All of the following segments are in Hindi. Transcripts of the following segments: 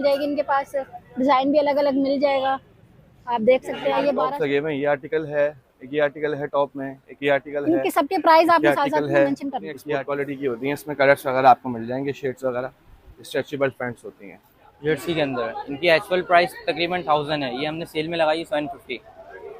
जाएगी इनके पास, डिजाइन भी अलग अलग मिल जाएगा। आप देख सकते हैं ये 12 ये आर्टिकल है, एक ये आर्टिकल है टॉप में, एक ये आर्टिकल है, इनके सबके प्राइस आपने साथ आर्टिकल साथ में है, मेंशन कर दिए। क्वालिटी की होती है। इसमें कलर्स वगैरह आपको मिल जाएंगे, शेड्स वगैरह, स्ट्रेचेबल पैंट्स होती हैं जर्सी के अंदर। इनकी एक्चुअल प्राइस तकरीबन 1000 है, ये हमने सेल में लगाई है 750।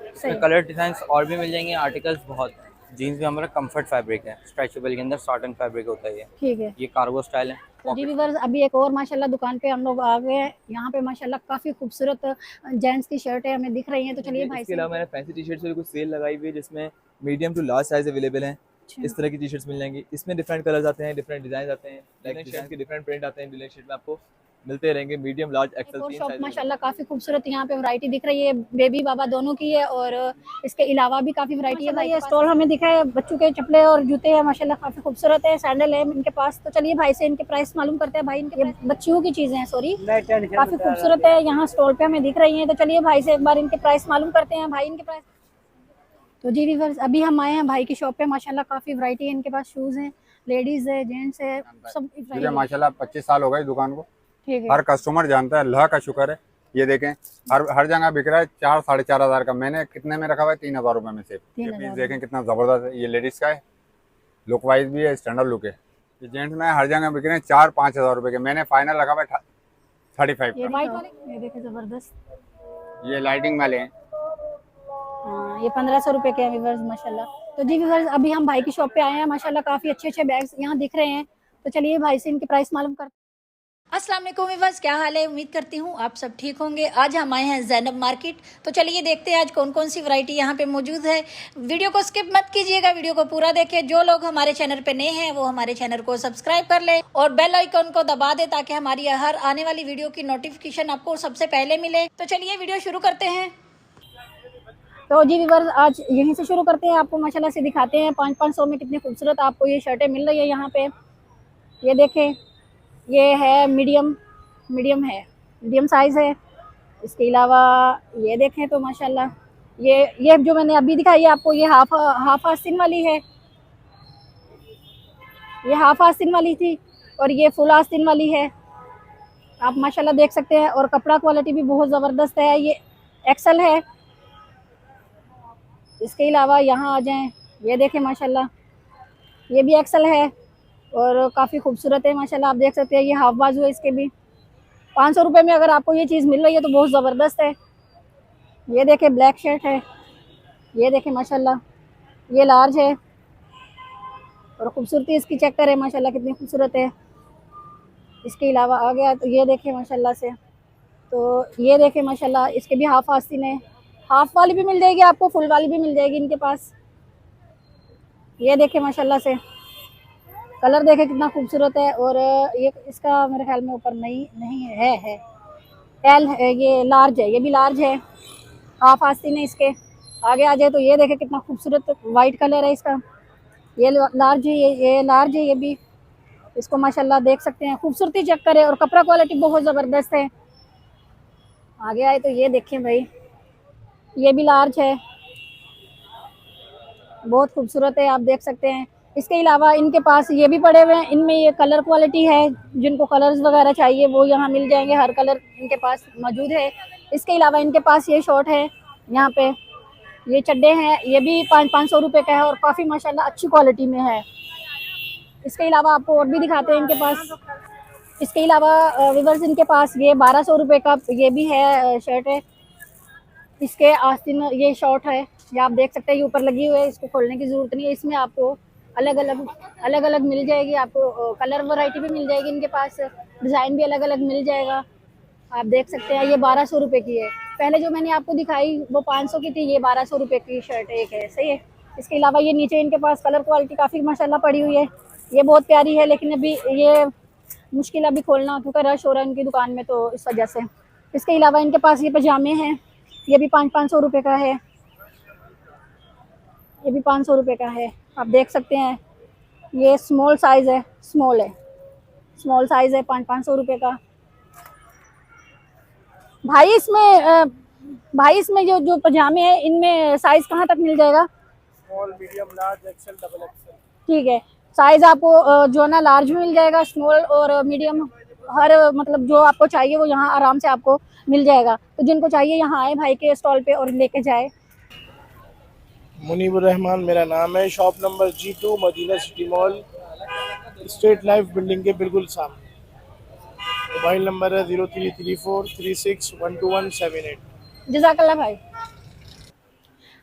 इसमें कलर डिजाइन और भी मिल जाएंगे, आर्टिकल्स बहुत हैं। जीन्स भी हमारा कंफर्ट फैब्रिक है, स्ट्रेचेबल के अंदर साटन फैब्रिक होता है। ठीक है, ये कार्गो स्टाइल है। तो जी व्यूअर्स अभी एक और माशाल्लाह दुकान पे हम लोग आ गए हैं। यहाँ पे माशाल्लाह काफी खूबसूरत जेंट्स की शर्ट है हमें दिख रही हैं, तो चलिए भाई इसके अलावा मैंने फैंसी टी शर्ट्स भी कुछ सेल लगाई हुई है, जिसमें medium to large size available हैं। इस तरह की टी शर्ट्स मिल जाएंगी। इसमें डिफरेंट कलर्स आते हैं, डिफरेंट डिजाइन आते हैं, लाइक शर्ट के डिफरेंट प्रिंट आते हैं। डिजाइन शर्ट में आपको मिलते रहेंगे मीडियम, लार्ज, एक्सेल, और तीन शॉप साइज। माशाल्लाह काफी खूबसूरत यहाँ पे वैरायटी दिख रही है, बेबी बाबा दोनों की है और इसके अलावा भी काफी वैरायटी है। भाई ये स्टॉल हमें दिखा है, बच्चों के चप्पले और जूते हैं माशाल्लाह काफी खूबसूरत है, सैंडल है इनके पास। तो चलिए भाई से इनके प्राइस मालूम करते हैं। भाई इनके बच्चियों की चीजें हैं, सॉरी, काफी खूबसूरत है, यहाँ स्टॉल पे हमें दिख रही है। तो चलिए भाई से एक बार इनके प्राइस मालूम करते हैं। भाई इनके प्राइस, तो जी व्यूअर्स अभी हम आए हैं भाई की शॉप पे। माशाल्लाह काफी वैरायटी है इनके पास, शूज हैं, लेडीज है, जेंट्स है, सब मुझे माशाल्लाह 25 साल हो गए दुकान को। ठीक है, हर कस्टमर जानता है, अल्लाह का शुक्र है। ये देखें, हर जगह बिक रहा है 4 साढ़े 4 हजार का। मैंने कितने में रखा हुआ है? 3000 रुपए में से। ये पीस देखें कितना जबरदस्त है। ये लेडीज का है, लुक वाइज भी है, स्टैंडर्ड लुक है। ये जेंट्स में हर जगह बिक रहे हैं 4-5 हजार रुपए के। मैंने फाइनल रखा हुआ है 35 ये का। वाइट वाले ये देखे जबरदस्त, ये लाइटिंग वाले हैं। हाँ, ये 1500 रुपए के हैं व्यूअर्स माशाल्लाह। तो जी व्यूअर्स अभी हम भाई की शॉप पे आए हैं, माशाल्लाह काफी अच्छे अच्छे बैग्स यहाँ दिख रहे हैं। तो चलिए भाई से इनके प्राइस मालूम करते हैं। अस्सलाम वालेकुम व्यूअर्स, क्या हाल है? उम्मीद करती हूँ आप सब ठीक होंगे। आज हम आए हैं ज़ैनब मार्केट, तो चलिए देखते हैं आज कौन कौन सी वैरायटी यहाँ पे मौजूद है। वीडियो को स्किप मत कीजिएगा, वीडियो को पूरा देखें। जो लोग हमारे चैनल पे नए हैं वो हमारे चैनल को सब्सक्राइब कर ले और बेल आइकन को दबा दे, ताकि हमारी हर आने वाली वीडियो की नोटिफिकेशन आपको सबसे पहले मिले। तो चलिए वीडियो शुरू करते हैं। तो जी व्यूअर्स आज यहीं से शुरू करते हैं, आपको माशाल्लाह से दिखाते हैं 500 में कितनी खूबसूरत आपको ये शर्टें मिल रही है यहाँ पे। ये देखें, ये है मीडियम है, मीडियम साइज़ है। इसके अलावा ये देखें तो माशाल्लाह ये जो मैंने अभी दिखाई है आपको, ये हाफ आस्तीन वाली है, ये हाफ आस्तीन वाली थी और ये फुल आस्तीन वाली है। आप माशाल्लाह देख सकते हैं और कपड़ा क्वालिटी भी बहुत ज़बरदस्त है। ये एक्सल है। इसके अलावा यहाँ आ जाएं, ये देखें माशाल्लाह ये भी एक्सल है और काफ़ी खूबसूरत है माशाल्लाह। आप देख सकते हैं ये हाफ बाजू है इसके भी। 500 रुपये में अगर आपको ये चीज़ मिल रही है तो बहुत ज़बरदस्त है। ये देखें ब्लैक शर्ट है, ये देखें माशाल्लाह ये लार्ज है और खूबसूरती इसकी चेक करें माशाल्लाह कितनी खूबसूरत है। इसके अलावा आ गया तो ये देखें माशाल्लाह से, तो ये देखें माशाल्लाह इसके भी हाफ आस्तीन है, हाफ वाली भी मिल जाएगी आपको, फुल वाली भी मिल जाएगी इनके पास। ये देखें माशाल्लाह से कलर देखें कितना खूबसूरत है। और ये इसका मेरे ख्याल में ऊपर नहीं है एल है, ये लार्ज है, ये भी लार्ज है, हाफ आस्तीन है इसके। आगे आ जाए तो ये देखें कितना खूबसूरत वाइट कलर है इसका, ये लार्ज है, ये लार्ज है, ये भी। इसको माशाल्लाह देख सकते हैं, खूबसूरती चेक करें और कपड़ा क्वालिटी बहुत ज़बरदस्त है। आगे आए तो ये देखें भाई, ये भी लार्ज है, बहुत खूबसूरत है, आप देख सकते हैं। इसके अलावा इनके पास ये भी पड़े हुए हैं, इनमें ये कलर क्वालिटी है, जिनको कलर्स वगैरह चाहिए वो यहाँ मिल जाएंगे, हर कलर इनके पास मौजूद है। इसके अलावा इनके पास ये शॉर्ट है, यहाँ पे ये चड्डे हैं, ये भी 500 रुपये का है और काफ़ी माशाल्लाह अच्छी क्वालिटी में है। इसके अलावा आपको और भी दिखाते हैं इनके पास। इसके अलावा व्यूअर्स इनके पास ये 1200 रुपये का ये भी है शर्ट है, इसके आस्तीन ये शॉर्ट है, ये आप देख सकते हैं, ये ऊपर लगी हुई है, इसको खोलने की ज़रूरत नहीं है। इसमें आपको अलग अलग मिल जाएगी, आपको कलर वैरायटी भी मिल जाएगी इनके पास, डिज़ाइन भी अलग अलग मिल जाएगा। आप देख सकते हैं ये 1200 रुपये की है। पहले जो मैंने आपको दिखाई वो 500 की थी, ये 1200 रुपये की शर्ट एक है, सही है। इसके अलावा ये नीचे इनके पास कलर क्वालिटी काफ़ी माशाल्लाह पड़ी हुई है, ये बहुत प्यारी है, लेकिन अभी ये मुश्किल अभी खोलना क्योंकि रश हो रहा है इनकी दुकान में, तो इस वजह से। इसके अलावा इनके पास ये पजामे हैं, ये भी 500 रुपये का है, ये भी 500 रुपये का है। आप देख सकते हैं ये स्मॉल साइज़ है, स्मॉल साइज़ है, 500 रुपये का। भाई इसमें जो पजामे हैं इनमें साइज़ कहाँ तक मिल जाएगा? Small, medium, large, XL, double XL. ठीक है, साइज़ आपको जो है ना लार्ज भी मिल जाएगा, स्मॉल और मीडियम हर मतलब जो आपको चाहिए वो यहाँ आराम से आपको मिल जाएगा। तो जिनको चाहिए यहाँ आए भाई के स्टॉल पे और लेके जाए। मुनीबुर रहमान मेरा नाम है। Shop number G2 Madina city mall state life building के बिल्कुल सामने। मोबाइल नंबर है 0334361217 जज़ाकल्लाह भाई।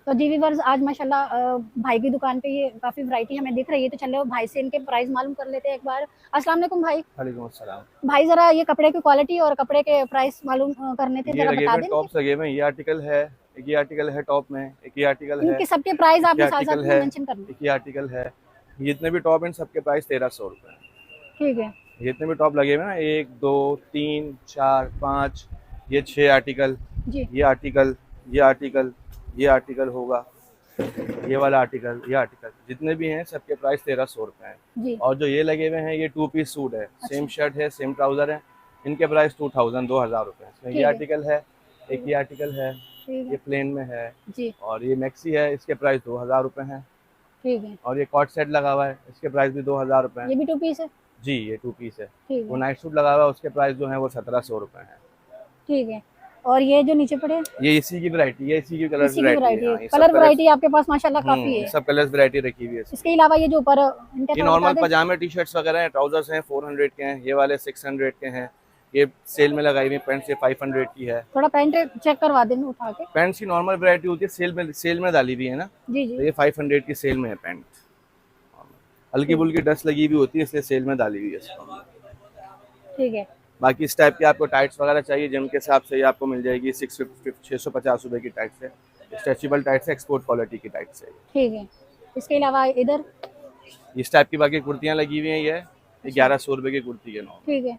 तो जी व्यूअर्स, आज माशाल्लाह भाई की दुकान पे ये काफ़ी वैरायटी हमें दिख रही है। तो चलो भाई से इनके प्राइस मालूम कर लेते हैं एक बार। अस्सलाम वालेकुम भाई। वालेकुम अस्सलाम। भाई ज़रा ये कपड़े की क्वालिटी और कपड़े के प्राइस मालूम करने थे, ये ज़रा लगे बता हुए दें। टॉप्स लगे हुए हैं, ये आर्टिकल है, एक ये आर्टिकल है टॉप में, एक ये आर्टिकल है, इनके सबके प्राइस एक आपने ये साथ साथ आर्टिकल में है, मेंशन करना। एक ये आर्टिकल है। जितने भी टॉप हैं सबके प्राइस 1300 रुपये। ठीक है जितने भी टॉप लगे हुए हैं ना, 1 2 3 4 5, ये 6 आर्टिकल, जी। ये आर्टिकल, ये आर्टिकल, ये आर्टिकल होगा, ये वाला आर्टिकल, ये आर्टिकल, जितने भी हैं सबके प्राइस 1300 रुपये हैं। जी। और जो ये लगे हुए हैं ये 2 पीस सूट है, सेम शर्ट है, सेम ट्राउजर है, इनके प्राइस 2000 रुपये। इसमें ठीक ये है। आर्टिकल है, एक ये आर्टिकल है, ठीक ये है प्लेन में है, जी। और ये मैक्सी है, इसके प्राइस 2000 रुपये हैं। ठीक है। और ये कॉट सेट लगा हुआ है, इसके प्राइस भी 2000 रुपये ये हैं। भी 2 पीस है। जी, ये 2 पीस है। ठीक वो है। नाइट सूट लगा हुआ है, उसके प्राइस जो है वो 1700 रुपये हैं। ठीक है। और ये जो नीचे पड़े ये इसी की वैरायटी है, इसी की कलर इसी की वैरायटी वैरायटी है। है। कलर वैरायटी आपके पास माशाल्लाह काफी है। सब कलर्स वैरायटी रखी हुई है। इसके अलावा ये जो ऊपर इनके ये थोड़ा नॉर्मल बता दें। पजामे टी शर्ट्स वगैरह हैं, ट्राउजर्स हैं 400 के हैं, ये वाले 600 के हैं। ये सेल में लगाई हुई पैंट से 500 की है। थोड़ा पैंट चेक करवा दें उठा के। पैंट्स की नॉर्मल वैरायटी होती है, सेल में डाली हुई है ना, जी तो जी। ये 500 की सेल में है पैंट। हल्की फुल्की डस्ट लगी हुई होती है, इसलिए सेल में डाली हुई है इसको। ठीक है। बाकी इस टाइप के आपको टाइट्स वगैरह चाहिए, जिम के हिसाब से ये आपको मिल जाएगी 650 रुपये की टाइट्स है। स्ट्रेचेबल टाइट्स है, एक्सपोर्ट क्वालिटी की टाइट्स है। ठीक है। इसके अलावा इधर इस टाइप की बाकी कुर्तियाँ लगी हुई हैं, ये 1100 रुपये की कुर्ती है। ठीक है।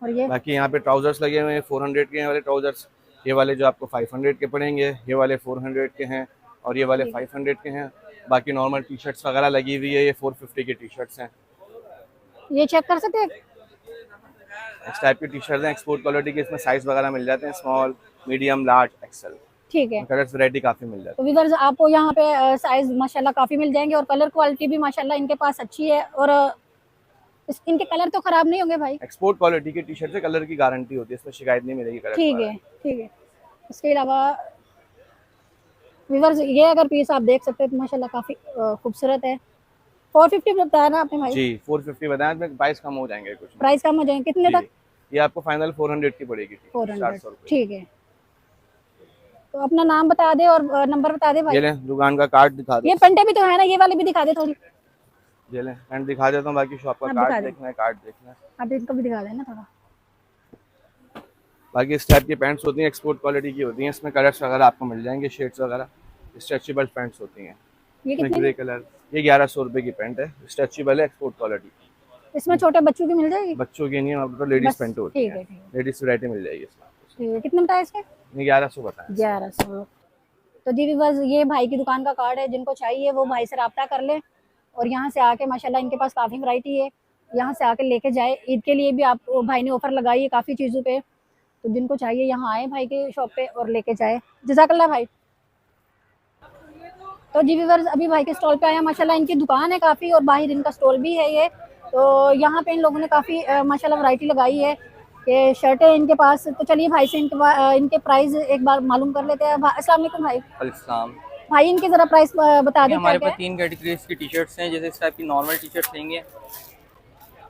और ये बाकी यहाँ पे ट्राउजर्स लगे हुए हैं 400 के हैं वाले ट्राउजर्स। ये वाले जो आपको 500 के पड़ेंगे, ये वाले 400 के हैं, और ये वाले 500 के हैं। बाकी नॉर्मल टी शर्ट्स वगैरह लगी हुई है, ये 450 की टी शर्ट्स हैं। ये चेक कर सकते हैं। इस टाइप की टी शर्ट्स हैं, एक्सपोर्ट क्वालिटी के। इसमें साइज वगैरह मिल जाते हैं, स्मॉल, मीडियम, लार्ज, एक्सेल। ठीक है। कलर्स वैरायटी काफ़ी मिल जाती तो व्यूअर्स आपको यहाँ पे साइज माशाल्लाह काफी मिल जाएंगे और कलर क्वालिटी भी माशाल्लाह इनके पास अच्छी है। और इनके कलर तो खराब नहीं होंगे भाई। है। एक्सपोर्ट क्वालिटी की टी शर्ट से कलर की गारंटी होती है, इसमें शिकायत नहीं मिलेगी कलर। ठीक है। ठीक है। इसके अलावा व्यूअर्स ये अगर पीस आप देख सकते हैं तो माशाल्लाह काफी खूबसूरत है। 450 बताया ना आपने भाई। जी 450 बताया, इसमें प्राइस कम हो जाएंगे कुछ। प्राइस कम हो जाएंगे कितने तक? जी, ये आपको फाइनल 400 की पड़ेगी। 400। 400 रुपये। ठीक है। तो अपना नाम बता दे और नंबर बता दे भाई। ये लें, दुकान का कार्ड दिखा दो। ये पेंटे भी तो है ना, ये वाले भी दिखा दे थोड़ी। ये लें, एंड दिखा देता हूँ। बाकी शॉप का आप दिखा कार्ड दें। देखना है, कार्ड देखना है। आप इनको भी दिखा देना थोड़ा। बाकी इस टाइप की पैंट्स होती हैं, एक्सपोर्ट क्वालिटी की होती हैं। इसमें कलर्स वगैरह आपको मिल जाएंगे, शेड्स वगैरह। स्ट्रेचेबल पैंट्स होती हैं। ये इसमें कितने ग्रे कलर, ये 1100 रुपये की पैंट है, स्ट्रेचेबल है, एक्सपोर्ट क्वालिटी। इसमें छोटे बच्चों की मिल जाएगी? बच्चों की नहीं है, तो लेडीज बस, पैंट होती ठीक है, है। ठीक है। लेडीज वैरायटी मिल जाएगी इसमें। ठीक है। कितने बताए इसके? ये 1100 बताएं। 1100। तो जी बस ये भाई की दुकान का कार्ड है, जिनको चाहिए वो भाई से रब्ता कर ले और यहाँ से आके माशाल्लाह इनके पास काफ़ी वैरायटी है, यहाँ से आके लेके जाए। ईद के लिए भी आप भाई ने ऑफर लगाई है काफ़ी चीज़ों पे, तो जिनको चाहिए यहाँ आए भाई के शॉप पे और लेके जाए। जज़ाकल्लाह भाई। तो जी व्यूअर्स अभी भाई के स्टॉल पे आया, माशाल्लाह इनकी दुकान है काफ़ी और बाहर इनका स्टॉल भी है ये। तो यहाँ पे इन लोगों ने काफ़ी माशाल्लाह वैरायटी लगाई है कि शर्टें इनके पास। तो चलिए भाई से इनके प्राइस एक बार मालूम कर लेते हैं। अस्सलाम वालेकुम भाई। अस्सलाम। भाई इनके जरा प्राइस बता दें। हमारे पास 3 कैटेगरीज की टी शर्ट्स हैं। जैसे इस टाइप की नॉर्मल टी शर्ट्स लेंगे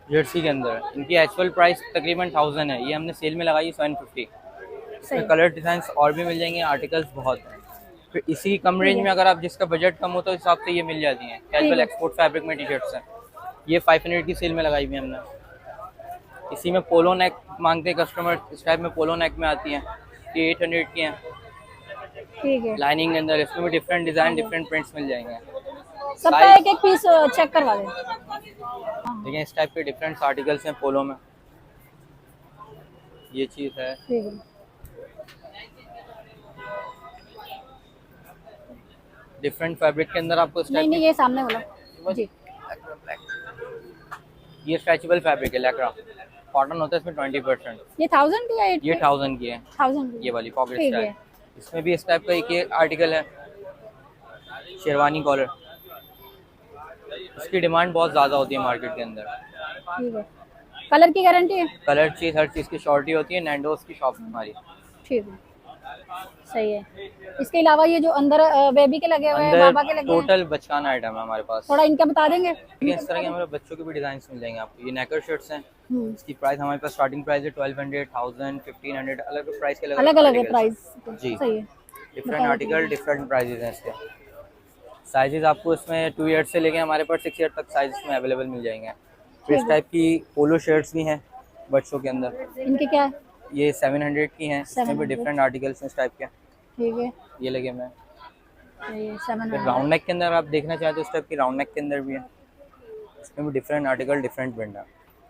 जर्सी के अंदर, इनकी एक्चुअल प्राइस तकरीबन 1000 है। ये हमने सेल में लगाई 750। इसमें कलर डिज़ाइंस और भी मिल जाएंगे, आर्टिकल्स बहुत हैं। फिर इसी कम रेंज में अगर आप जिसका बजट कम हो तो हिसाब से ये मिल जाती हैं। कैजुअल एक्सपोर्ट फैब्रिक में टी शर्ट्स हैं, ये 500 की सेल में लगाई हुई है हमने। इसी में पोलो नेक मांगते हैं कस्टमर, इस टाइप में पोलो नेक में आती हैं, ये 800 की हैं। ठीक है। लाइनिंग के अंदर इसमें भी डिफरेंट डिज़ाइन, डिफरेंट प्रिंट्स मिल जाएंगे। सबका एक एक पीस चेक करवा दें। देखिए इस टाइप के डिफरेंट आर्टिकल्स हैं पोलो में, ये चीज़ है। ठीक है। डिफरेंट फैब्रिक के अंदर आपको इस नहीं टाइप नहीं, ये सामने वाला जी। ये स्ट्रेचेबल फैब्रिक है, लैक्रा कॉटन होता है, इसमें 20%। ये 1000 की है? ये 1000 की है, 1000 की। ये वाली पॉकेट ठीक स्टाइल। है। इसमें भी इस टाइप का एक ये आर्टिकल है, शेरवानी कॉलर। इसकी डिमांड बहुत ज़्यादा होती है मार्केट के अंदर। ठीक है। कलर की गारंटी है? कलर चीज हर चीज की श्योरिटी होती है। नैंडोज की शॉप हमारी। ठीक है, सही है। इसके अलावा ये जो अंदर बेबी के लगे हुए हैं, अंदर बाबा के लगे हैं, टोटल बचकाना आइटम है हमारे पास। थोड़ा इनका बता देंगे? देखिए इस तरह के हमारे बच्चों के भी डिजाइन मिल जाएंगे आपको। ये नेकर शर्ट्स हैं। हम्म, इसकी प्राइस हमारे पास स्टार्टिंग प्राइस है 1200, 1000, 1500, अलग प्राइस के अलग अलग है प्राइस। जी। सही है। डिफरेंट आर्टिकल डिफरेंट प्राइजेज हैं इसके। साइजेस आपको इसमें 2 ईयर से लेके हमारे पास 6 ईयर तक साइज में अवेलेबल मिल जाएंगे। फिर इस टाइप की पोलो शर्ट्स भी हैं बच्चों के अंदर। इनके क्या है? ये 700 की हैं। इसमें भी 700 डिफरेंट आर्टिकल्स हैं इस टाइप के। ठीक है, ये लगे मैं। ये फिर 700। राउंड नेक के अंदर आप देखना चाहते हो इस टाइप की राउंड नेक के अंदर भी है। इसमें भी डिफरेंट आर्टिकल डिफरेंट प्रिंट है।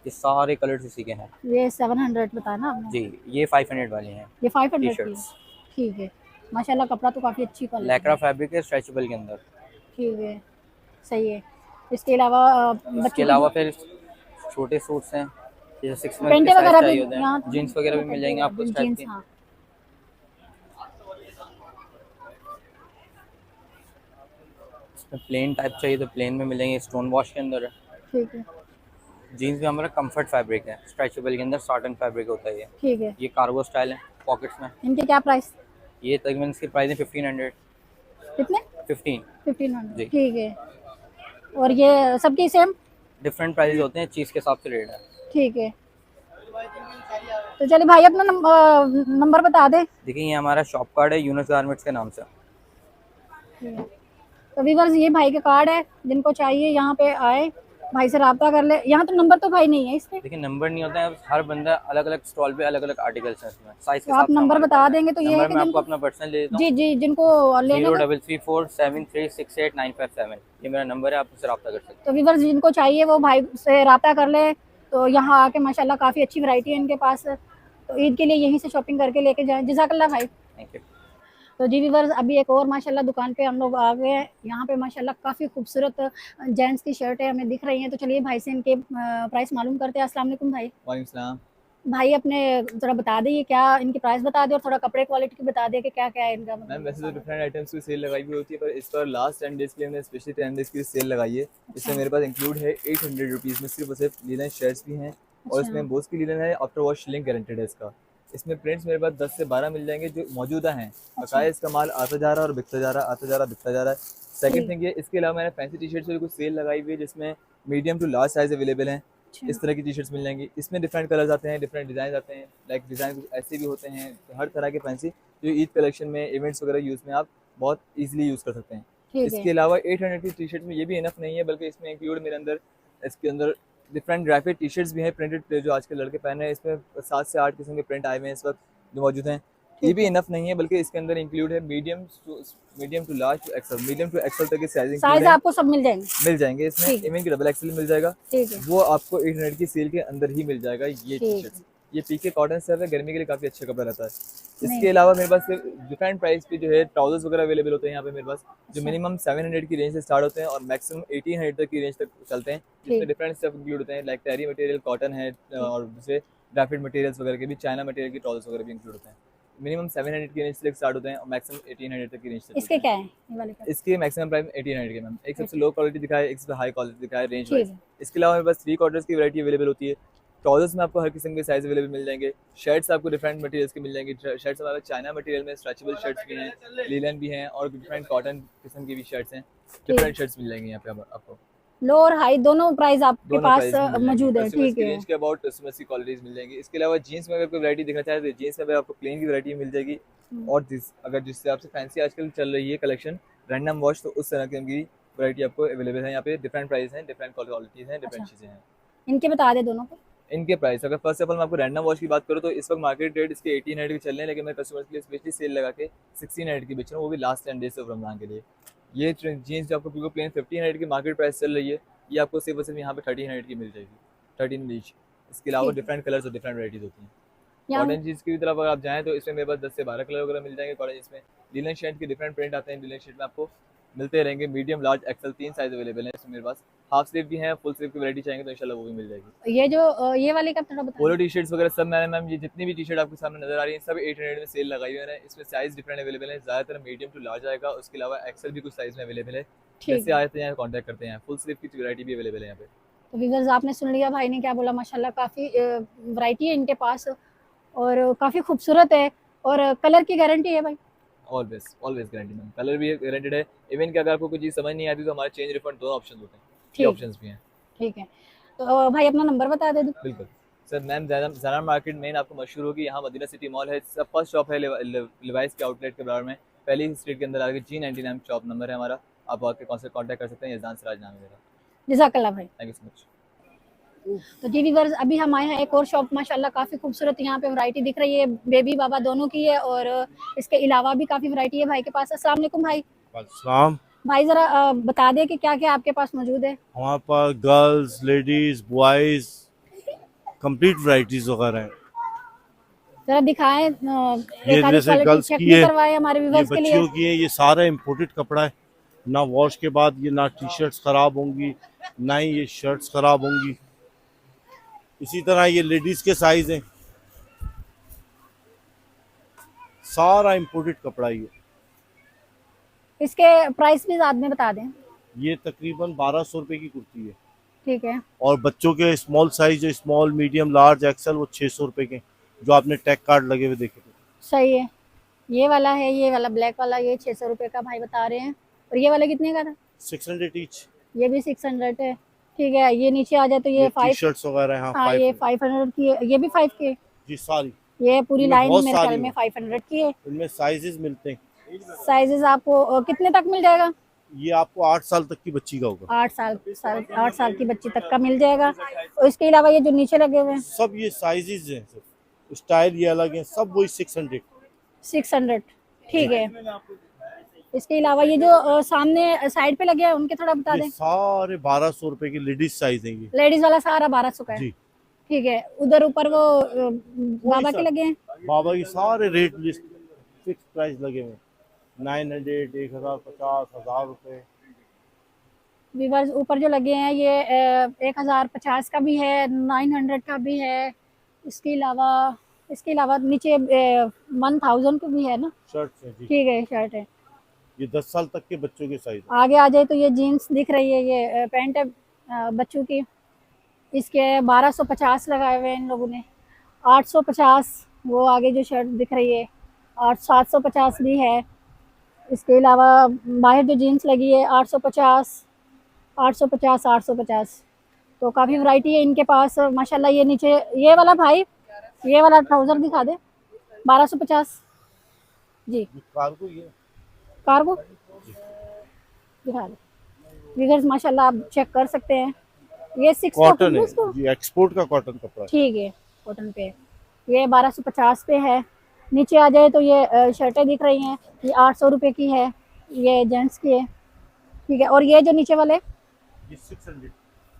ये सारे कलर्स इसी के हैं। ये 700 बताया ना आपने? जी। ये 500 वाली हैं। ये 500 की है। टी-शर्ट्स। ठीक है, माशाल्लाह कपड़ा तो काफ़ी अच्छी क्वालिटी लैक्रा फैब्रिक है स्ट्रेचेबल के अंदर। ठीक है, सही है। इसके अलावा इसके अलावा फिर छोटे सूट्स हैं जैसे 6 मंथ पेंटे के वगैरह साइज भी चाहिए होते यहाँ हैं। जीन्स वगैरह भी मिल जाएंगे आपको इस टाइप जीन्स, के। हाँ। इसमें प्लेन टाइप चाहिए तो प्लेन में मिल जाएंगे। स्टोन वॉश के अंदर है। ठीक है, जीन्स भी हमारा कंफर्ट फैब्रिक है स्ट्रेचेबल के अंदर। सॉटन फैब्रिक होता है ये। ठीक है। ये कार्गो स्टाइल है पॉकेट्स में। इनके क्या प्राइस? ये तकरीबन इसकी प्राइस है 1500। कितने? 15। 1500। जी। ठीक है। और ये सबकी सेम? डिफरेंट प्राइस होते हैं चीज़ के हिसाब से रेट है। ठीक है, तो चलिए भाई अपना नंबर बता दे। देखिए ये हमारा शॉप कार्ड है यूनुस गारमेंट्स के नाम से। तो व्यूअर्स ये भाई का कार्ड है, जिनको चाहिए यहाँ पे आए, भाई से रब्ता कर ले। यहाँ तो नंबर तो भाई नहीं है इस पे? देखिए नंबर नहीं होता है। हर बंदा अलग अलग स्टॉल पे अलग अलग आर्टिकल्स हैं इसमें साइज के तो आप नंबर बता देंगे तो ये है नंबर कि मैं आपको जिनको अपना पर्सनल दे देता हूँ। जी जी जिनको लेना हो 0334736897। ये मेरा नंबर है, आप मुझसे रब्ता कर सकते हैं। तो व्यूअर्स जिनको चाहिए वो भाई से रब्ता कर ले। तो यहाँ आके माशाल्लाह काफ़ी अच्छी वैरायटी है इनके पास। तो ईद के लिए यहीं से शॉपिंग करके लेके जाएं। जज़ाकल्लाह भाई। Thank you. तो जी व्यूअर्स अभी एक और माशाल्लाह दुकान पे हम लोग आ गए हैं। यहाँ पे माशाल्लाह काफ़ी खूबसूरत जेंट्स की शर्ट है हमें दिख रही हैं। तो चलिए भाई से इनके प्राइस मालूम करते हैं। अस्सलाम वालेकुम भाई। वालेकुम सलाम। भाई अपने ज़रा बता दें क्या इनकी प्राइस बता दें और थोड़ा कपड़े क्वालिटी की बता दें कि क्या क्या है इनका। मैम वैसे तो डिफरेंट आइटम्स की सेल लगाई हुई होती है, पर इस पर लास्ट 10 डेज के लिए हमने स्पेशली 10 डेज की सेल लगाई है। इसमें मेरे पास इंक्लूड है 800 रुपीज़ में सिर्फ और सिर्फ लीलन शर्ट्स भी हैं। और इसमें बोस की लीलन है, आफ्टर वॉश लिंक गारंटेड है इसका। इसमें प्रिंट्स मेरे पास 10 से 12 मिल जाएंगे जो मौजूदा हैं। बकाया इसका माल आता जा रहा है और बिकता जा रहा है, आता जा रहा है, बिकता जा रहा है। सेकंड थिंग ये, इसके अलावा मैंने फैंसी टी शर्ट्स की कुछ सेल लगाई हुई है जिसमें medium to large size available हैं। इस तरह की टी शर्ट्स मिल जाएंगी। इसमें डिफरेंट कलर्स आते हैं, डिफरेंट डिज़ाइन आते हैं। लाइक डिज़ाइन ऐसे भी होते हैं, तो हर तरह के फैंसी जो ईद कलेक्शन में इवेंट्स वगैरह यूज़ में आप बहुत ईजिली यूज़ कर सकते हैं। इसके अलावा 800 की टी शर्ट में ये भी इनफ नहीं है, बल्कि इसमें इंक्लूड मेरे अंदर इसके अंदर डिफरेंट ग्राफिक टी शर्ट्स भी हैं प्रिंटेड, जो आजकल लड़के पहन रहे हैं। इसमें 7 से 8 किस्म के प्रिंट आए हुए हैं इस वक्त जो मौजूद हैं। ये भी इनफ नहीं है, बल्कि इसके अंदर इंक्लूड है medium to large to XL. Medium to XL तक के साइज आपको सब मिल जाएंगे? मिल जाएंगे। इसमें इवन की डबल एक्सल मिल जाएगा। ठीक है, वो आपको 800 की सेल के अंदर ही मिल जाएगा। ये टी शर्ट ये पीके कॉटन से है, गर्मी के लिए काफ़ी अच्छा कपड़ा रहता है। इसके अलावा मेरे पास डिफरेंट प्राइस पे जो है ट्राउजर्स वगैरह अवेलेबल होते हैं यहाँ पे मेरे पास, जो मिनिमम 700 की रेंज से स्टार्ट होते हैं और मैक्सिमम 1800 तक की रेंज तक चलते हैं। जिसमें डिफरेंट स्टफ इंक्लूड होते हैं, लाइक टेरी मटेरियल, कॉटन है और दूसरे ग्राफिक मटेरियल्स वगैरह के भी, चाइना मटेरियल की ट्राउजर्स वगैरह भी इंक्लूड होते हैं। मिनिमम 700 की रेंज से स्टार्ट होते हैं और मैक्सिमम 1800 तक की रेंज से। इसके क्या है ये वाले का? इसके मैक्सिमम प्राइस 1800 के मैम। एक सबसे लो क्वालिटी दिखाए, एक सबसे हाई क्वालिटी दिखाए रेंज वाइज। इसके अलावा मेरे पास 3 क्वार्टर्स की वैरायटी अवेलेबल होती है। ट्राउजर्स में आपको हर किस्म के साइज अवेलेबल मिल जाएंगे। शर्ट्स आपको डिफरेंट मटेरियल्स की मिल जाएंगी। शर्ट्स हमारे चाइना मटेरियल में स्ट्रेचेबल शर्ट्स भी हैं, लीलन भी हैं और डिफरेंट कॉटन किस्म की भी शर्ट्स हैं। डिफरेंट शर्ट्स मिल जाएंगी यहाँ पे आपको। लो और हाई दोनों प्राइस आपके पास मौजूद है? ठीक है। रेंज के अबाउट कस्टमर्स की क्वालिटीज मिल जाएंगी। इसके अलावा जीन्स में अगर कोई वैरायटी देखना चाहे तो जीन्स में आपको प्लेन की वैरायटी मिल जाएगी। और अगर जिससे आपसे फैंसी आजकल चल रही है कलेक्शन रैंडम वॉश, तो उस तरह की वैरायटी आपको अवेलेबल है यहाँ पे। डिफरेंट प्राइस हैं, डिफरेंट क्वालिटीज हैं, डिफरेंट चीज़ें हैं। इनके बता दे दोनों को। इनके प्राइस अगर फर्स्ट ऑफ ऑल मैं आपको रैंडम वॉश की बात करूँ तो इस वक्त मार्केट रेट इसके 1800 के चल रहे हैं, लेकिन मैं कस्टमर्स के लिए स्पेशली सेल लगा के 1600 की बेच रहा हूँ, वो भी लास्ट 10 डेज ऑफ रमजान के लिए। ये जीन्स जो आपको बिल्कुल प्लेन 1500 की मार्केट प्राइस चल रही है, ये आपको सिर्फ और सिर्फ यहाँ पे 1300 की मिल जाएगी, 13 ईच। इसके अलावा डिफरेंट कलर्स और डिफरेंट वैराइटीज होती हैं। कॉटन जीन्स की तरफ अगर आप जाएँ तो इसमें मेरे पास 10 से 12 कलर वगैरह मिल जाएंगे। कॉटन जीन्स में लीलन शर्ट के डिफरेंट प्रिंट आते हैं। लीलन शर्ट में आपको मिलते रहेंगे medium, large, XL 3 size available है इसमें मेरे पास। हाफ स्लीव भी है, फुल स्लीव की वैरायटी चाहेंगे तो इंशाल्लाह वो भी मिल जाएगी। ये जो ये वाले का थोड़ा बता। पोलो टी शर्ट्स वगैरह सब मैंने मैम, ये जितनी भी टी शर्ट आपके सामने नजर आ रही है सब 800 में सेल लगाई हुई है। इसमें साइज डिफरेंट अवेलेबल है, ज़्यादातर मीडियम टू लार्ज आएगा। उसके अलावा एक्सल भी कुछ साइज में अवेलेबल है। जैसे आते हैं कॉन्टैक्ट करते हैं। फुल स्लीव की वैरायटी भी अवेलेबल है यहाँ पे। तो व्यूअर्स आपने सुन लिया भाई ने क्या बोला, माशाल्लाह काफ़ी वैरायटी है इनके पास और काफ़ी खूबसूरत है और कलर की गारंटी है भाई। Always always guarantee ma'am, colour भी गारंटेड है। इवन कि अगर आपको कोई चीज़ समझ नहीं आती तो हमारे चेंज रिफंड दोनों ऑप्शन होते हैं, ये ठीक। ऑप्शंस भी हैं। ठीक है, तो भाई अपना नंबर बता दे दो। बिल्कुल सर, मैम ज़ारा मार्केट मेन आपको मशहूर होगी, यहाँ मदीना सिटी मॉल है, सब फर्स्ट शॉप है लिवाइस के आउटलेट के बराबर में, पहली स्ट्रीट के अंदर आके G99 शॉप नंबर है हमारा, आप आके कॉन्टैक्ट कर सकते हैं। यज़ान सिराज नाम है मेरा। जज़ाकल्लाह भाई। Thank you so much. तो जी व्यूअर्स अभी हम आए हैं एक और शॉप, माशाल्लाह काफ़ी खूबसूरत यहाँ पे वैरायटी दिख रही है, बेबी बाबा दोनों की है और इसके अलावा भी काफ़ी वैरायटी है भाई के पास। अस्सलाम वालेकुम भाई। अस्सलाम। भाई ज़रा बता दे कि क्या क्या आपके पास मौजूद है। हमारे पास girls, ladies, boys, complete varieties वगैरह हैं। जरा दिखाएं, ये एक आधी जैसे क्वालिटी गर्ल्स चेक की भी है, करवाए हमारे ये व्यूअर्स के लिए। बच्चियों की है, ये सारा इम्पोर्टेड कपड़ा है, ना वॉश के बाद ये ना टी शर्ट्स खराब होंगी, ना ही ये शर्ट्स खराब होंगी। इसी तरह ये लेडीज के साइज हैं, सारा इम्पोर्टेड कपड़ा है। इसके प्राइस भी साथ में बता दें। ये तकरीबन 1200 रुपये की कुर्ती है ठीक है, और बच्चों के स्मॉल साइज, जो स्मॉल, मीडियम, लार्ज, एक्सेल, वो 600 रुपये के, जो आपने टैग कार्ड लगे हुए देखे थे। सही है। ये वाला है, ये वाला ब्लैक वाला, ये 600 रुपये का भाई बता रहे हैं। और ये वाला कितने का था? 600 ईच। ये भी 600 है। ठीक है, ये नीचे आ जाए तो ये टी 5। शर्ट्स वगैरह हैं, हाँ, ये 500 की है, ये भी 5 की है। जी सारी। ये पूरी इनमें लाइन बहुत मेरे ख्याल सारी में हैं। 500 की है। इनमें साइजेस मिलते हैं। साइजेस आपको कितने तक मिल जाएगा? ये आपको 8 साल तक की बच्ची का होगा। 8 साल की बच्ची तक का मिल जाएगा। और इसके अलावा ये जो नीचे लगे हुए हैं सब ये साइजेस हैं, सब स्टाइल ये अलग है, सब वही 600। 600। ठीक है। इसके अलावा ये जो सामने साइड पे लगे हैं उनके थोड़ा बता ये दें। सारे 1200 रुपए के लेडीज साइज हैं ये। लेडीज वाला सारा 1200 का है। जी। ठीक है, उधर ऊपर वो बाबा के लगे हैं। बाबा की सारे रेट लिस्ट फिक्स प्राइस लगे हुए हैं, 900, 1050, 1000 रुपए। व्यूअर्स ऊपर जो लगे हैं ये 1050 का भी है, 900 का भी है। इसके अलावा नीचे 1000 का भी है ना। शर्ट्स हैं जी, ठीक है, शर्ट है। ये 10 साल तक के बच्चों के साइज। आगे आ जाए तो ये जीन्स दिख रही है, ये पैंट है बच्चों की। इसके 1250 लगाए हुए हैं इन लोगों ने। 850 वो आगे जो शर्ट दिख रही है, 750 भी है। इसके अलावा बाहर जो जीन्स लगी है 850, 850, 850। तो काफ़ी वैरायटी है इनके पास माशाल्लाह। ये नीचे ये वाला भाई, ये वाला ट्राउज़र दिखा दे, 1250 जी। कार्गो ये कार्गो दिखा दे व्यूअर्स, माशाल्लाह आप चेक कर सकते हैं। ये 6 कॉटन है जी, एक्सपोर्ट का कॉटन कपड़ा है। ठीक है, कॉटन पे ये 1250 पे है। नीचे आ जाए तो ये शर्टें दिख रही हैं, ये 800 रुपये की है, ये जेंट्स की है। ठीक है, और ये जो नीचे वाले ये 600,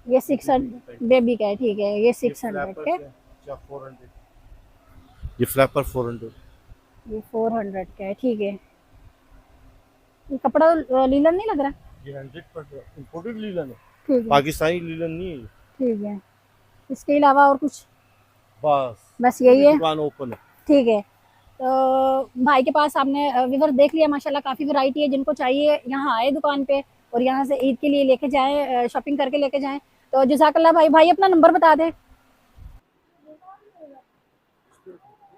ये 600 बेबी का है। ठीक है, ये 600 के, 400, ये फ्लैपर 400। ये 400 का है। ठीक है, ये कपड़ा लीलन नहीं लग रहा। ये 100% इंपोर्टेड लीलन है, ठीक है, पाकिस्तानी लीलन नहीं है ये। ठीक है। इसके अलावा और कुछ? बस यही है। दुकान ओपन है। ठीक है, तो भाई के पास आपने व्यूअर देख लिया, माशाल्लाह काफ़ी वैरायटी है। जिनको चाहिए यहाँ आए दुकान पे और यहाँ से ईद के लिए लेके जाएं, शॉपिंग करके लेके जाएं। तो जज़ाकल्लाह भाई। भाई अपना नंबर बता दें।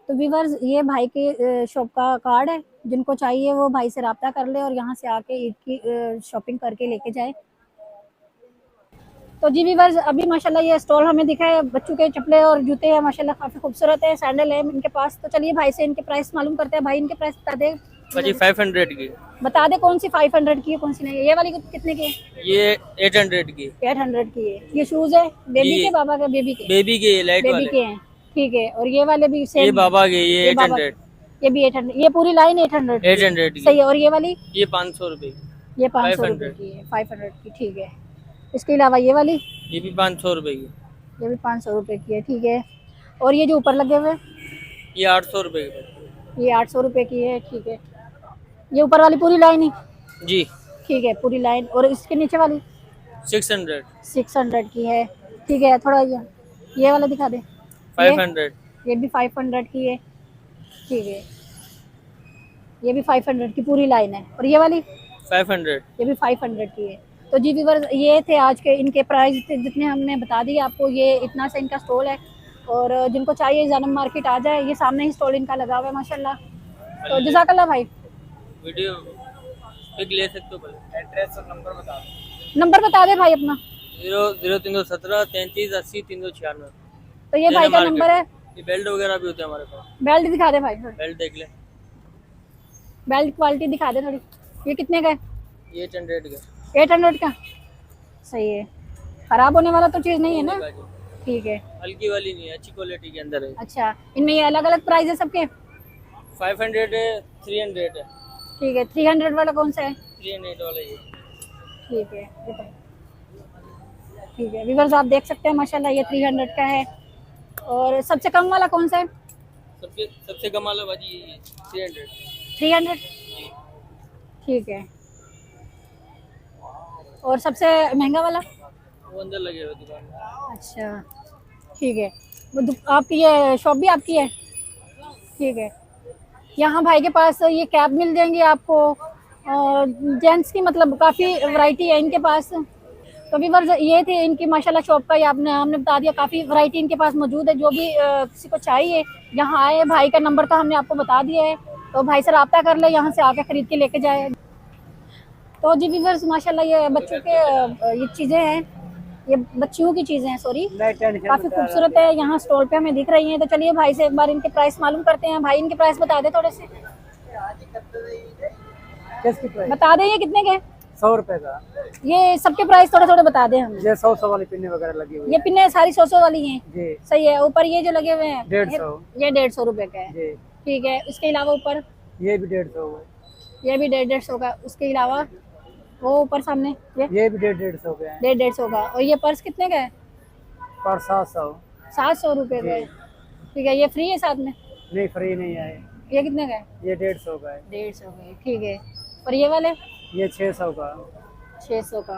तो व्यूअर्स ये भाई के शॉप का कार्ड है, जिनको चाहिए वो भाई से रब्ता कर ले और यहाँ से आके ईद की शॉपिंग करके लेके जाए। तो जी व्यूअर्स अभी माशाल्लाह ये स्टॉल हमें दिखा है, बच्चों के चप्पले और जूते हैं माशाल्लाह काफ़ी खूबसूरत है, सैंडल है इनके पास। तो चलिए भाई से इनके प्राइस मालूम करते हैं। भाई इनके प्राइस बता दे। जी 500 की, बता दे कौन सी 500 की है, कौन सी नहीं है। ये वाली कितने की है? ये 800 की, 800 की है। ये शूज है बेबी ये के, बाबा के, बेबी के? बेबी के लाइट बेबी वाले, के हैं। ठीक है, और ये वाले भी सेम? ये बाबा के, ये ये बाबा 800, ये भी 800। ये पूरी लाइन 800 की? 800 की। सही है। और ये वाली? ये 500 रुपए की, ये 500 रुपये की है, 500 की। ठीक है, इसके अलावा ये वाली? ये भी 500 रुपए की, ये भी 500 रुपये की है। ठीक है, और ये जो ऊपर लगे हुए ये 800 रुपए की, ये 800 रुपये की है। ठीक है, ये ऊपर वाली पूरी लाइन ही? जी ठीक है, पूरी लाइन। और इसके नीचे वाली? 600, 600 की है। ठीक है, थोड़ा ये वाला दिखा दे। 500, ये भी 500 की है। ठीक है, ये भी 500 की पूरी लाइन है। और ये वाली? 500, ये भी 500 की है। तो जी व्यूअर्स, ये थे आज के इनके प्राइस जितने हमने बता दिए आपको। ये इतना सा इनका स्टॉल है, और जिनको चाहिए जानम मार्केट आ जाए, ये सामने ही स्टॉल इनका लगा हुआ है माशाल्लाह। तो जज़ाकल्लाह भाई। वीडियो पिक ले सकते हो, एड्रेस और नंबर बता दो। नंबर बता दे भाई अपना। 0317 33 80 396। तो ये भाई का नंबर है। ये बेल्ट वगैरह भी होते हैं हमारे पास। बेल्ट दिखा दे भाई, बेल्ट देख ले, बेल्ट क्वालिटी दिखा दे थोड़ी। ये कितने का है? ये 800 का। 800 का, सही है। खराब होने वाला तो चीज़ नहीं है ना? ठीक है, हल्की वाली नहीं है, अच्छी क्वालिटी के अंदर है। अच्छा। इनमें ये अलग अलग प्राइस है सबके? 500 है, 300 है। ठीक है, 300 वाला कौन सा है? 300 वाला ये। ठीक है, ये तो ठीक है। व्यूअर्स, आप देख सकते हैं माशाल्लाह ये 300 का है। और सबसे कम वाला कौन सा है? सबसे कम वाला भाजी ये 300। 300, ठीक है। और सबसे महंगा वाला? वो अंदर लगे हुए दुकान में। अच्छा, ठीक है। आपकी ये शॉप भी आपकी है? ठीक है। यहाँ भाई के पास ये कैप मिल जाएंगी आपको, और जेंट्स की मतलब काफ़ी वैरायटी है इनके पास। तो व्यूअर्स, ये थे इनकी माशाल्लाह शॉप का, ये हमने बता दिया। काफ़ी वैरायटी इनके पास मौजूद है। जो भी किसी को चाहिए यहाँ आए। भाई का नंबर तो हमने आपको बता दिया है, तो भाई से रब्ता कर ले, यहाँ से आके ख़रीद के लेके जाए। तो जी व्यूअर्स, माशाल्लाह ये बच्चों के ये चीज़ें हैं, ये बच्चियों की चीज़ें हैं, सॉरी, काफ़ी खूबसूरत है। यहाँ स्टॉल पे हमें दिख रही हैं। तो चलिए भाई से एक बार इनके प्राइस मालूम करते हैं। भाई इनके प्राइस बता दे थोड़े से। बता दें ये कितने के? 100 रुपए का। ये सबके प्राइस थोड़े थोड़े बता दें हमें। ये 100 वाली पिन्ने वगैरह लगी हुई ये पिन्ने सारी 100 वाली हैं? जी। सही है। ऊपर ये जो लगे हुए हैं 150। ये 150 रुपए का है। जी। ठीक है। इसके अलावा ऊपर ये भी 150 है। ये भी 150 का। उसके अलावा वो ऊपर सामने ये भी 150 का है। 150 का। और ये पर्स कितने का है? पर 700। 700 रुपये का है। ठीक है। ये फ्री है साथ में? नहीं, फ्री नहीं है। ये कितने का है? ये 150 का है। 150 का है। ठीक है। और ये वाले? ये 600 का। 600 का।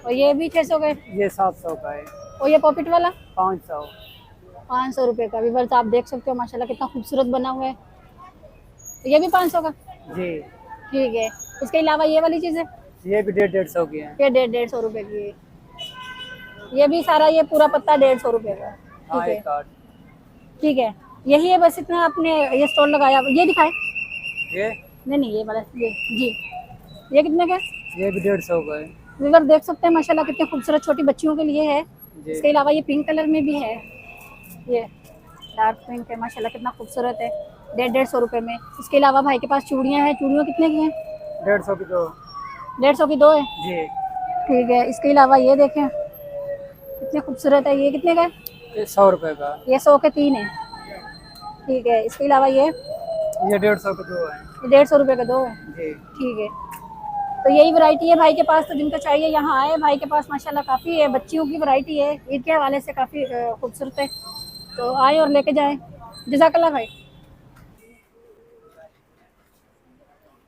और ये भी 600 का है? ये 700 का है। और ये पॉकेट वाला? 500। 500 रुपये का। व्यूअर्स, आप देख सकते हो माशाल्लाह कितना खूबसूरत बना हुआ है। ये भी 500 का? जी। ठीक है। इसके अलावा ये वाली चीज़ है? ये भी 150 की है। ये 150 रुपये की है। ये भी सारा ये पूरा पत्ता 150 रुपये का। हाँ, ठीक है। एक कार्ड। ठीक है। यही है बस, इतना आपने ये स्टॉल लगाया। ये दिखाए? ये नहीं, ये वाला ये जी। ये कितने का है? ये भी 150 का है। व्यूअर देख सकते हैं माशाल्लाह कितने खूबसूरत छोटी बच्चियों के लिए है। जी। इसके अलावा ये पिंक कलर में भी है, ये डार्क पिंक है माशाल्लाह कितना खूबसूरत है। 150 रुपये में। इसके अलावा भाई के पास चूड़ियाँ हैं। चूड़ियों कितने की हैं? 150 की 2। 150 की 2 है। जी। ठीक है। इसके अलावा ये देखें कितने खूबसूरत है। ये कितने का है? ये 100 रुपए का। ये 100 के 3 है। ठीक है। इसके अलावा ये ये 150 के 2 है। 150 रुपये का 2 है। जी। ठीक है। तो यही वैरायटी है भाई के पास। तो जिनको चाहिए यहाँ आए। भाई के पास माशाल्लाह काफ़ी है, बच्चियों की वैरायटी है। ईद के हवाले से काफ़ी खूबसूरत है। तो आए और लेके जाएं। जज़ाकल्लाह भाई।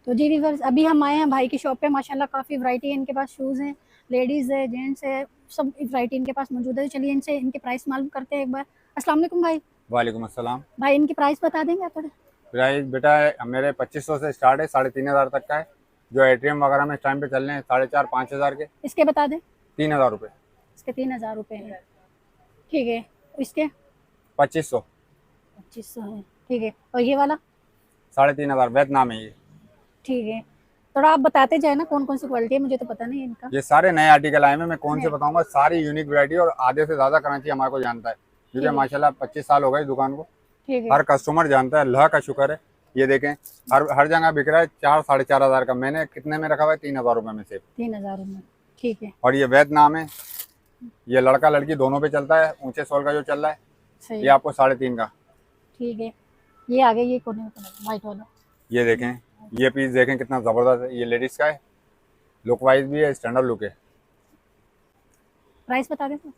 तो जी व्यूअर्स, अभी हम आए हैं भाई की शॉप पे। माशाल्लाह काफ़ी वैरायटी है इनके पास। शूज़ हैं, लेडीज़ है, जेंट्स है, सब वैरायटी इनके पास मौजूद है। चलिए इनसे इनके प्राइस मालूम करते हैं एक बार। अस्सलाम वालेकुम भाई। वालेकुम अस्सलाम। भाई इनकी प्राइस बता देंगे आप थोड़े? प्राइस बेटा मेरे 2500 से स्टार्ट है, 3500 तक का है। जो एटीएम वगैरह में इस टाइम पे चल रहे हैं 4500-5000 के। इसके बता दें। 3000 रुपये। इसके 3000 रुपये हैं। ठीक है। इसके 2500। 2500 है। ठीक है। और ये वाला? 3500 वियतनाम है ये। ठीक है। थोड़ा आप बताते जाए ना कौन कौन सी क्वालिटी है, मुझे तो पता नहीं है इनका। ये सारे नए आर्टिकल आए हैं, मैं कौन से बताऊंगा। सारी यूनिक वैरायटी, और आधे से ज्यादा कराची हमारे को जानता है, क्योंकि माशाल्लाह 25 साल हो गए दुकान को। ठीक है। हर कस्टमर जानता है, अल्लाह का शुक्र है। ये देखें हर जगह बिक रहा है 4-4.5 का। मैंने कितने में रखा हुआ है? 3000 रुपये में सिर्फ। 3000 में। ठीक है। और ये वियतनाम है, ये लड़का लड़की दोनों पे चलता है। ऊंचे सोल का जो चल रहा है सही। ये आपको 3.5 का। ठीक है। ये आगे ये कोने में वाइट वाला। ये देखें, ये पीस देखें कितना ज़बरदस्त है। ये लेडीज़ का है, लुक वाइज भी है, स्टैंडर्ड लुक है। प्राइस बता दें तो?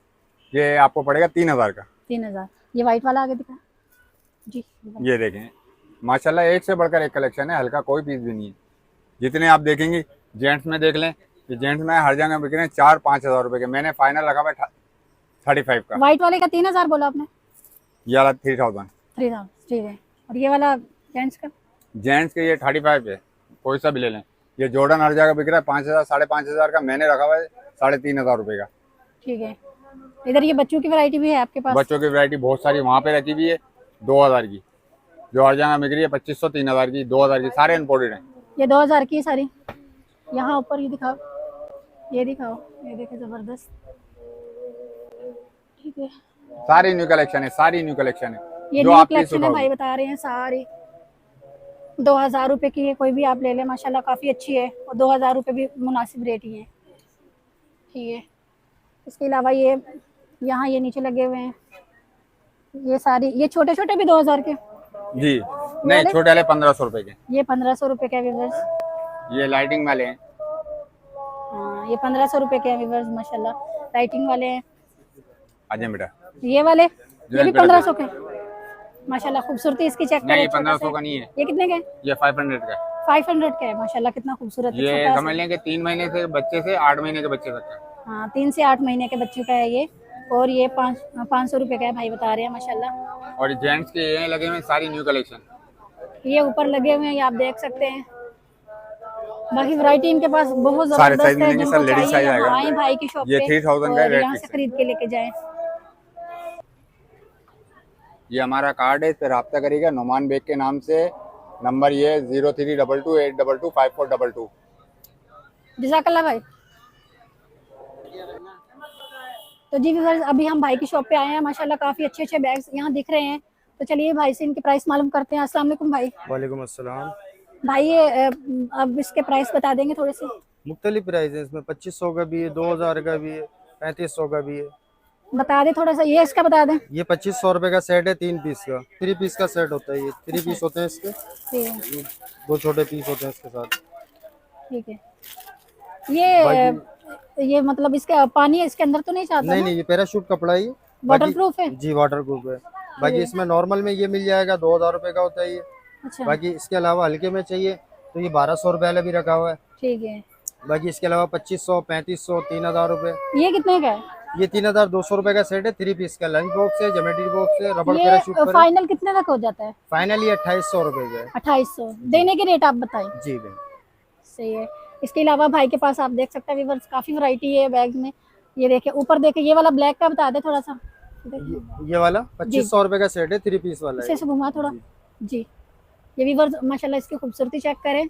ये आपको पड़ेगा 3000 का। 3000। ये वाइट वाला आगे दिखा जी। ये देखें माशाल्लाह एक से बढ़कर एक कलेक्शन है, हल्का कोई पीस भी नहीं है। जितने आप देखेंगे जेंट्स में देख लें, कि जेंट्स में हर जगह बिक रहे हैं 4-5 हज़ार रुपये के। मैंने फाइनल रखा हुआ 35 का। वाइट वाले का 3000 बोला आपने? ये वाला 3000। 3000। ठीक है। और ये वाला जेंट्स का? जेंट्स के ये 35 है, कोई सा भी ले लें। ये जॉर्डन हर जगह बिक रहा है 5,000 5,500 का, मैंने रखा हुआ है 3,500 रुपए का। ठीक है। इधर ये बच्चों की वैरायटी भी है आपके पास? बच्चों की वैरायटी बहुत सारी वहाँ पे रहती भी है 2,000 की, जो हर जगह बिक रही है 2,500 3,000 की 2,000 की, सारे इम्पोर्टेड हैं। ये 2,000 की है सारी। यहाँ ऊपर ये दिखाओ, ये दिखाओ, ये देखे जबरदस्त। ठीक है, सारी न्यू कलेक्शन है, सारी न्यू कलेक्शन है ये जो न्यू आपकी कलेक्शन है सूट भाई बता रहे हैं सारी। 2,000 रुपए की है, कोई भी आप ले लें माशाल्लाह काफ़ी अच्छी है, और 2,000 रुपए भी मुनासिब रेट ही है। ठीक है, इसके अलावा ये यहाँ ये नीचे लगे हुए हैं, ये सारी, ये छोटे छोटे भी 2,000 के? जी नहीं, छोटे वाले 1,500 रुपए के। ये 1,500 रुपए के व्यूवर्स। ये लाइटिंग वाले हैं। हाँ, ये 1,500 रुपए के व्यूवर्स माशाल्लाह, लाइटिंग वाले हैं। आजा बेटा, ये वाले ये भी बेटा, 1,500 के माशाल्लाह, खूबसूरती इसकी चेक नहीं करें। ये 1,500 का नहीं है, ये कितने के? ये 500 का। 500 का है माशाल्लाह, कितना खूबसूरत है, ये छोटा सा। समझ लें कि 3 महीने से बच्चे से 8 महीने के बच्चे तक का। हाँ, 3 से 8 महीने के बच्चों का है ये, और ये 500 रुपए का है भाई बता रहे हैं माशाल्लाह। और जेंट्स के ये लगे हुए हैं सारी न्यू कलेक्शन। ये ऊपर लगे हुए हैं, ये आप देख सकते हैं। बाकी वैरायटी इनके पास बहुत सारे जबरदस्त साइज है, मिलेंगे जिनको सर, लेडीज चाहिए साइज यहाँ आएगा। आए भाई की शॉप ये पे 3,000 का और रेट यहाँ से खरीद के लेके जाएं। ये हमारा कार्ड है, इस पे रब्ता करिएगा नुमान बेग के नाम से। नंबर ये 032228225422। जज़ाकल्लाह भाई। तो जी व्यूअर्स, अभी हम भाई की शॉप पे आए हैं, माशाल्लाह काफ़ी अच्छे अच्छे बैग्स यहाँ दिख रहे हैं। तो चलिए भाई से इनके प्राइस मालूम करते हैं। अस्सलाम वालेकुम भाई। वालेकुम अस्सलाम। भाई ये अब इसके प्राइस बता देंगे थोड़े से? मुख्तलिफ प्राइस है इसमें, 2,500 का भी है, 2,000 का भी है, 3,500 का भी है। बता दे थोड़ा सा, ये इसका बता दें। ये 2,500 रुपए का सेट है, 3 पीस का, 3 पीस का सेट होता है। ये 3 पीस होते हैं इसके, ठीक है, 2 छोटे पीस होते हैं इसके साथ। ठीक है। ये मतलब इसका पानी इसके अंदर तो नहीं चाहता नहीं ना? नहीं, ये पैराशूट कपड़ा है ये। वाटरप्रूफ है? जी वाटरप्रूफ है। बाकी इसमें नॉर्मल में ये मिल जाएगा, 2,000 रुपए का होता है ये। अच्छा, बाकी इसके अलावा हल्के में चाहिए तो ये 1,200 रुपए वाला भी रखा हुआ है। ठीक है। बाकी इसके अलावा 2,500, 3,500, 3,000 रुपए। ये कितने का है? ये 3,200 रुपए का सेट है, 3 पीस का। लंच बॉक्स है, ज्योमेट्री बॉक्स है, रबड़ ये पैराशूट पर है। फाइनल कितने तक हो जाता है? फाइनली 2,800 रुपए का है। 2,800 देने के रेट आप बताएं। जी भाई। सही है। इसके अलावा भाई के पास आप देख सकते हैं व्यूअर्स, काफी वैरायटी है बैग में। ये देखिए ऊपर देखिए, ये वाला ब्लैक का बता दे थोड़ा सा। ये वाला 2,500 रुपए का सेट है, 3 पीस वाला है। इसे घुमा थोड़ा जी। ये व्यूअर्स माशाल्लाह इसकी खूबसूरती चेक करें।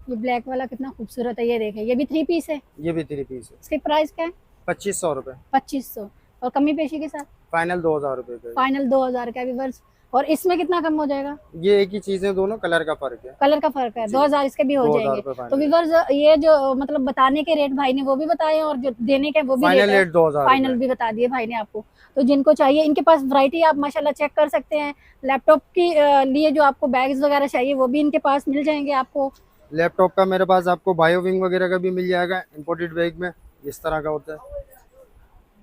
ये ब्लैक वाला कितना खूबसूरत है, ये देखें। ये भी 3 पीस है, ये भी 3 पीस है। इसके प्राइस क्या है? 2,500 रुपए। 2,500 और कमी पेशी के साथ फाइनल 2,000 रुपए का है। फाइनल 2,000 का व्यूअर्स। और इसमें कितना कम हो जाएगा? ये एक ही चीज है, दोनों कलर का फर्क है। कलर का फर्क है, 2,000 इसके भी हो 2,000 जाएंगे। रुपए तो व्यूअर्स ये जो मतलब बताने के रेट भाई ने वो भी बताए, और जो देने के वो भी फाइनल रेट रेट 2,000 फाइनल भी बता दिए भाई ने आपको। तो जिनको चाहिए, इनके पास वैरायटी आप माशाल्लाह चेक कर सकते हैं। लैपटॉप की लिए जो आपको बैग्स वगैरह चाहिए वो भी इनके पास मिल जाएंगे आपको। लैपटॉप का मेरे पास आपको बायोविंग वगैरह का भी मिल जाएगा, इम्पोर्टेड बैग में इस तरह का होता है।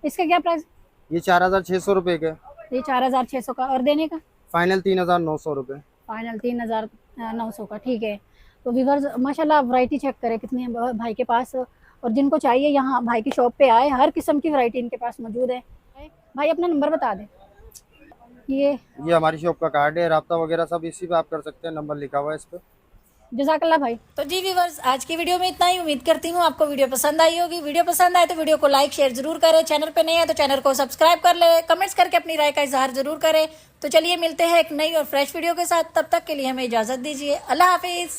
इसका क्या प्राइस? ये 4,600 रुपए का। ये 4,600 का, और देने का? फाइनल 3,900 रुपए। फाइनल 3,900 का, ठीक है। तो व्यूअर्स माशाल्लाह वैरायटी चेक करें कितनी है भाई के पास। और जिनको चाहिए यहाँ भाई की शॉप पे आए, हर किस्म की वैरायटी इनके पास मौजूद है। भाई अपना नंबर बता दें। ये हमारी शॉप का कार्ड है, राब्ता वगैरह सब इसी पे आप कर सकते हैं, नंबर लिखा हुआ है इस पे। जज़ाकल्लाह भाई। तो जी व्यूअर्स, आज की वीडियो में इतना ही। उम्मीद करती हूँ आपको वीडियो पसंद आई होगी। वीडियो पसंद आए तो वीडियो को लाइक शेयर जरूर करें। चैनल पे नए हैं तो चैनल को सब्सक्राइब कर ले। कमेंट्स करके अपनी राय का इजहार जरूर करें। तो चलिए मिलते हैं एक नई और फ्रेश वीडियो के साथ। तब तक के लिए हमें इजाजत दीजिए। अल्लाह हाफिज।